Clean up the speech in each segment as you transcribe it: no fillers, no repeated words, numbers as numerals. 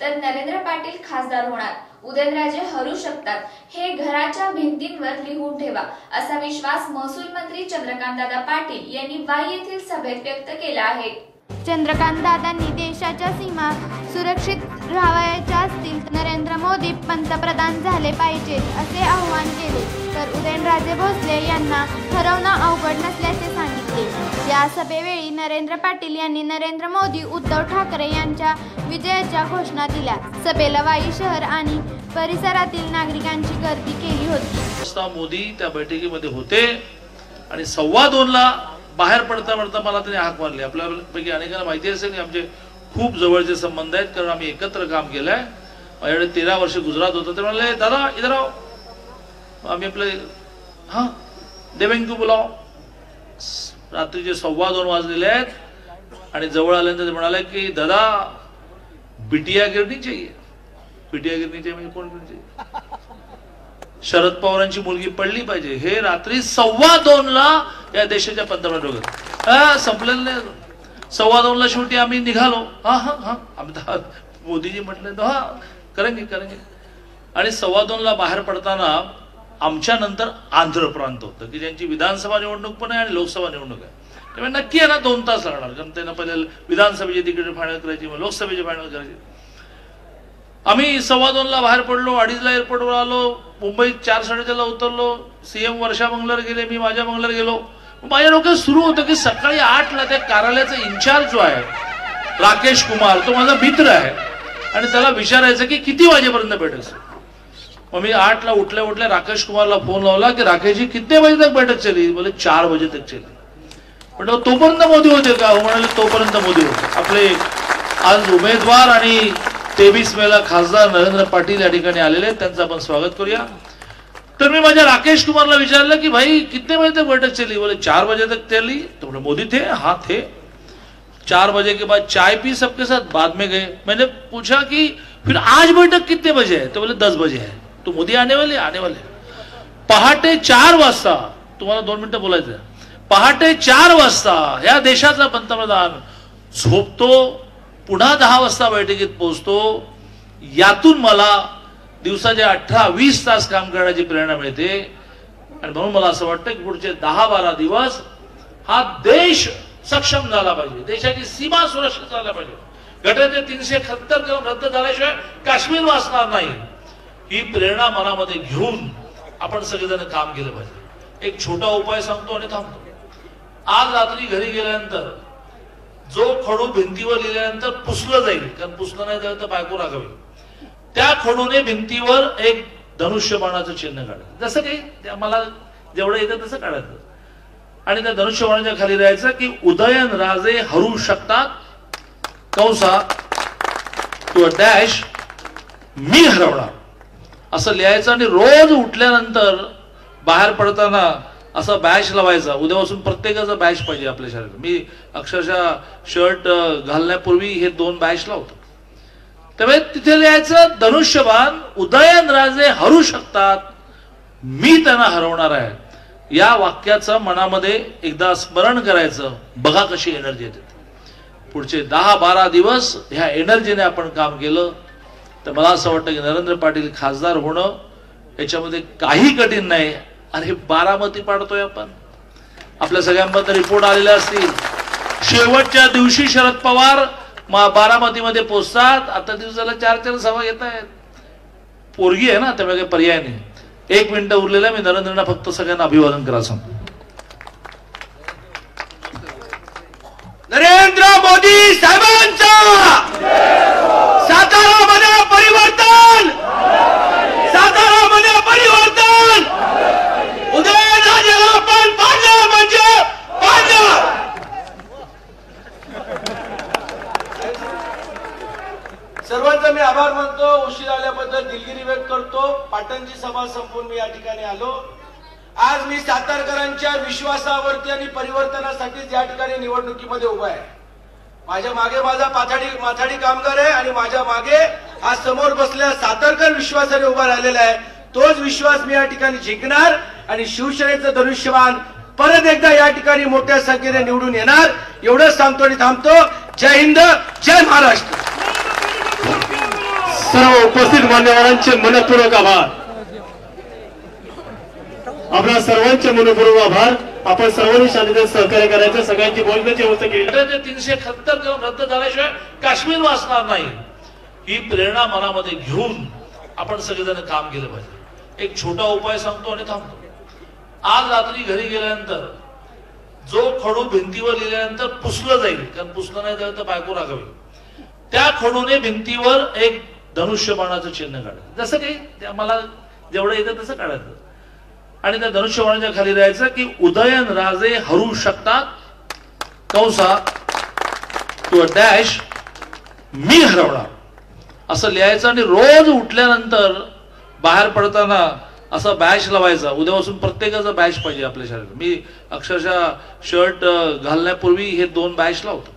तर नरेंद्र पाटील खासदार होणार, उदयनराजे हरू शकतात, हे घराच्या भिंतींवर लिहून ठेवा, असा विश्वास महसूल मंत्री चंद्रकांतदादा पाटील यांनी वाई येथील सभेत व्यक्त केला आहे. चंद्रकांतदादांनी देशाच्या सीमा सुरक्षित राहावयाच्या असतील तर नरेंद्र मोदी पंतप्रधान झाले पाहिजेत असे आवाहन केले. तर उदयनराजे भोसले यांना हरवणं अवघड नसल्याचे सांगितले. या सभेवेळी नरेंद्र पाटील यांनी नरेंद्र मोदी, उद्धव ठाकरे यांच्या विजयाच्या घोषणा दिल्या. सभेला वाई शहर आणि परिसरातील नागरिकांची गर्दी केली होती. मोदी त्या बैठकीमध्ये होते आणि 2:15ला बाहेर पडता मला त्यांनी हाक मारली. आपल्यापैकी अनेकांना माहिती असेल की आमचे खूप जवळचे संबंध आहेत, कारण आम्ही एकत्र काम केलंय. माझ्याकडे 13 वर्ष गुजरात होतं. ते म्हणाले, दादा इधर आओ. आम्ही आपले हां देवेंद्र बोलाव. रात्रीचे 2:15 वाजलेले आहेत आणि जवळ आल्यानंतर ते म्हणाले की दादा बिटिया गिरणी चाहिए. बिटिया गिरणी चाहिए म्हणजे कोण गिरणी? शरद पवारांची मुलगी पडली पाहिजे. हे रात्री 2:15ला या देशाच्या पंतप्रधान संपलेलं नाही. 2:15ला शेवटी आम्ही निघालो. हा हा हा आम्ही मोदीजी म्हटले हा करेंगे. आणि 2:15ला बाहेर पडताना आमच्या नंतर आंध्र प्रांत होतं की ज्यांची विधानसभा निवडणूक पण आहे आणि लोकसभा निवडणूक आहे. त्यामुळे नक्की आहे ना 2 तास लागणार, कारण त्यांना पहिले विधानसभेची तिकीट फायनल करायची, मग लोकसभेची फायनल करायची. आम्ही 2:15ला बाहेर पडलो, 2:30ला एअरपोर्टवर आलो, मुंबईत 4-4:30ला उतरलो. सीएम वर्षा बंगल्यावर गेले, मी माझ्या बंगल्यावर गेलो. माझ्या डोक्यात सुरू होतं की सकाळी 8ला त्या कार्यालयाचा इन्चार्ज जो आहे राकेश कुमार, तो माझा मित्र आहे आणि त्याला विचारायचं की किती वाजेपर्यंत बैठक. मग मी 8ला उठल्या राकेश कुमारला फोन लावला की राकेशजी कितने बजे तक बैठक चली? बोले 4 बजे तक चली. म्हटलं तोपर्यंत मोदी होते का? म्हणाले तोपर्यंत मोदी होते. आपले आज उमेदवार आणि 23 मेला खासदार नरेंद्र पाटील या ठिकाणी आलेले आहेत, त्यांचं आपण स्वागत करूया. तर मी माझ्या राकेश कुमारला विचारलं की भाई कितने बजे तक बैठक चली? बोले 4 बजे तक चली. तो बोले मोदी थे? हाँ थे. 4 बजे के बाद चाय पी सबके साथ, बाद में गए. मैंने पूछा कि फिर आज बैठक कितने बजे है? तो बोले 10 बजे है. तो मोदी आने वाले. पहाटे 4 वाजता, तुम्हाला 2 मिनिटं बोलायचं, पहाटे 4 वाजता या देशाचा पंतप्रधान झोपतो, पुन्हा 10 वाजता बैठकीत पोहोचतो. यातून मला दिवसाचे 18-20 तास काम करण्याची प्रेरणा मिळते. आणि म्हणून मला असं वाटतं की पुढचे 10-12 दिवस हा देश सक्षम झाला पाहिजे, देशाची सीमा सुरक्षित झाला पाहिजे. घटनेचे 371 कलम रद्द झाल्याशिवाय काश्मीर वाचणार नाही, ही प्रेरणा मनामध्ये घेऊन आपण सगळेजण काम केलं पाहिजे. एक छोटा उपाय सांगतो आणि थांबतो. आज रात्री घरी गेल्यानंतर जो खडू भिंतीवर लिहिल्यानंतर पुसलं जाईल, कारण पुसलं नाही झालं तर बायको रागावी, त्या खडूने भिंतीवर एक धनुष्यबाणाचं चिन्ह काढायचं. जसं काही मला जेवढं येतं तसं काढायचं आणि त्या धनुष्यबाणाच्या खाली राहायचं की उदयनराजे हरू शकतात, कंसात किंवा डॅश मी हरवणार, असं लिहायचं. आणि रोज उठल्यानंतर बाहेर पडताना असा बॅच लावायचा. उद्यापासून प्रत्येकाचा बॅच पाहिजे आपल्या शरीरात. मी अक्षरशः शर्ट घालण्यापूर्वी हे 2 बॅच लावतो. त्यामुळे तिथे लिहायचं धनुष्यबाण, उदयनराजे हरू शकतात, मी त्यांना हरवणार आहे. या वाक्याचं मनामध्ये एकदा स्मरण करायचं. बघा कशी एनर्जी येते. पुढचे 10-12 दिवस ह्या एनर्जीने आपण काम केलं तर मला असं वाटतं की नरेंद्र पाटील खासदार होणं याच्यामध्ये काही कठीण नाही. अरे 12मती पाडतोय आपण. आपल्या सगळ्यांबद्दल रिपोर्ट आलेले असतील. शेवटच्या दिवशी शरद पवार 12मतीमध्ये पोहोचतात. आता दिवसाला 4-4 सभा घेत आहेत. पोरगी आहे ना, त्यामुळे काही पर्याय नाही. 1 मिनिट उरलेलं आहे. मी नरेंद्रना फक्त सगळ्यांना अभिवादन करा सांगतो. नरेंद्र मोदी साहेबांचा सातारामध्ये परिवर्तन, सातारामध्ये परिवर्तन. उदयनराजेला आपण पाडलं म्हणजे पाडलं. सर्वांचा मी आभार मानतो. उशीर आल्याबद्दल दिलगिरी व्यक्त करतो. पाटणची सभा संपून मी या ठिकाणी आलो. आज मी सातारकरांच्या विश्वासावरती आणि परिवर्तनासाठी या ठिकाणी निवडणुकीमध्ये उभा आहे. माझ्या मागे माझा माथाडी कामगार आहे आणि माझ्या मागे आज समोर बसलेला सातारकर विश्वासाने उभा राहिलेला आहे. तोच विश्वास मी या ठिकाणी जिंकणार आणि शिवसेनेचं धनुष्यबाण परत एकदा या ठिकाणी मोठ्या संख्येने निवडून येणार. एवढंच सांगतो आणि थांबतो. जय हिंद, जय महाराष्ट्र. सर्व उपस्थित मान्यवरांचे मनपूर्वक आभार. आपल्या सर्वांचे मनपूर्वक आभार. आपण सर्वांनी शांततेत सहकार्य करायचं. सगळ्यांची बोलण्याची व्यवस्था केली. 371 कलम रद्द झाल्याशिवाय काश्मीर वाचणार नाही ही प्रेरणा मनामध्ये घेऊन आपण सगळेजण काम केलं पाहिजे. एक छोटा उपाय सांगतो आणि थांबतो. आज रात्री घरी गेल्यानंतर जो खडू भिंतीवर लिहिल्यानंतर पुसलं जाईल, कारण पुसलं नाही झालं तर बायको रागावी, त्या खडूने भिंतीवर एक धनुष्यबाणाचं चिन्ह काढायचं. जसं काही मला जेवढं येतं तसं काढायचं आणि त्या धनुष्यबाणाच्या खाली राहायचं की उदयन राजे हरू शकतात कंसात किंवा डॅश मी हरवणार असं लिहायचं. आणि रोज उठल्यानंतर बाहेर पडताना असं बॅच लावायचा. उद्यापासून प्रत्येकाचा बॅच पाहिजे आपल्या शरीरात. मी अक्षरशः शर्ट घालण्यापूर्वी हे 2 बॅच लावतो.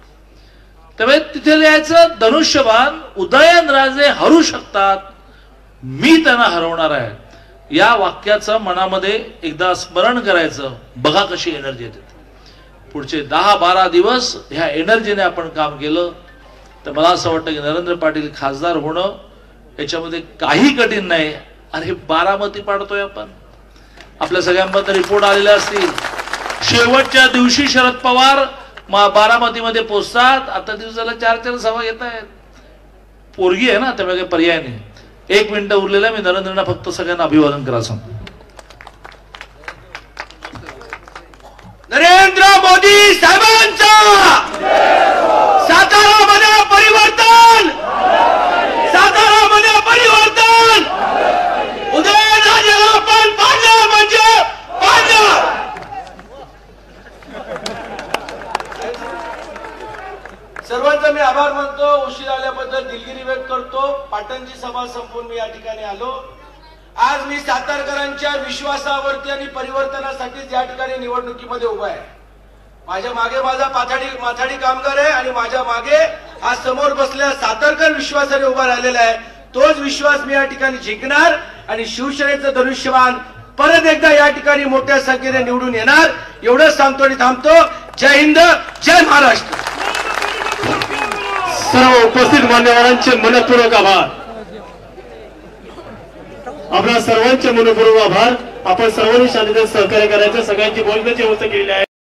त्यामुळे तिथे लिहायचं धनुष्यबाण उदयन राजे हरू शकतात मी त्यांना हरवणार आहे. या वाक्याचं मनामध्ये एकदा स्मरण करायचं. बघा कशी एनर्जी येते. पुढचे 10-12 दिवस ह्या एनर्जीने आपण काम केलं तर मला असं वाटतं की नरेंद्र पाटील खासदार होणं याच्यामध्ये काही कठीण नाही. अरे बारामती पाडतोय आपण. आपल्या सगळ्यांबद्दल रिपोर्ट आलेले असतील. शेवटच्या दिवशी शरद पवार बारामतीमध्ये पोहोचतात. आता दिवसाला 4-4 सभा येत आहेत. पोरगी आहे ना, त्यामुळे काही पर्याय नाही. 1 मिनिट उरलेलं मी नरेंद्रना फक्त सगळ्यांना अभिवादन करा सांगतो. नरेंद्र मोदी साहेबांचा सातारामध्ये परिवर्तन, सातारामध्ये परिवर्तन. उदयनराजेला पण पाडलं म्हणजे पाडलं. सर्वांचा मी आभार मानतो. उशीर आल्याबद्दल दिलगिरी व्यक्त करतो. पाटणची सभा संपून मी या ठिकाणी आलो. आज मी सातारकरांच्या विश्वासावरती आणि परिवर्तनासाठी या ठिकाणी निवडणुकीमध्ये उभा आहे. माझ्या मागे माझा माथाडी कामगार आहे आणि माझ्या मागे आज समोर बसलेला सातारकर विश्वासाने उभा राहिलेला आहे. तोच विश्वास मी या ठिकाणी जिंकणार आणि शिवसेनेचं धनुष्यबाण परत एकदा या ठिकाणी मोठ्या संख्येने निवडून येणार. एवढंच सांगतो आणि थांबतो. जय हिंद, जय महाराष्ट्र. सर्व उपस्थित मान्यवरांचे मनपूर्वक आभार. आपल्या सर्वांचे मनपूर्वक आभार. आपण सर्वांनी शांततेत सहकार्य करायचं. सगळ्यांची बोलण्याची व्यवस्था केलेली आहे.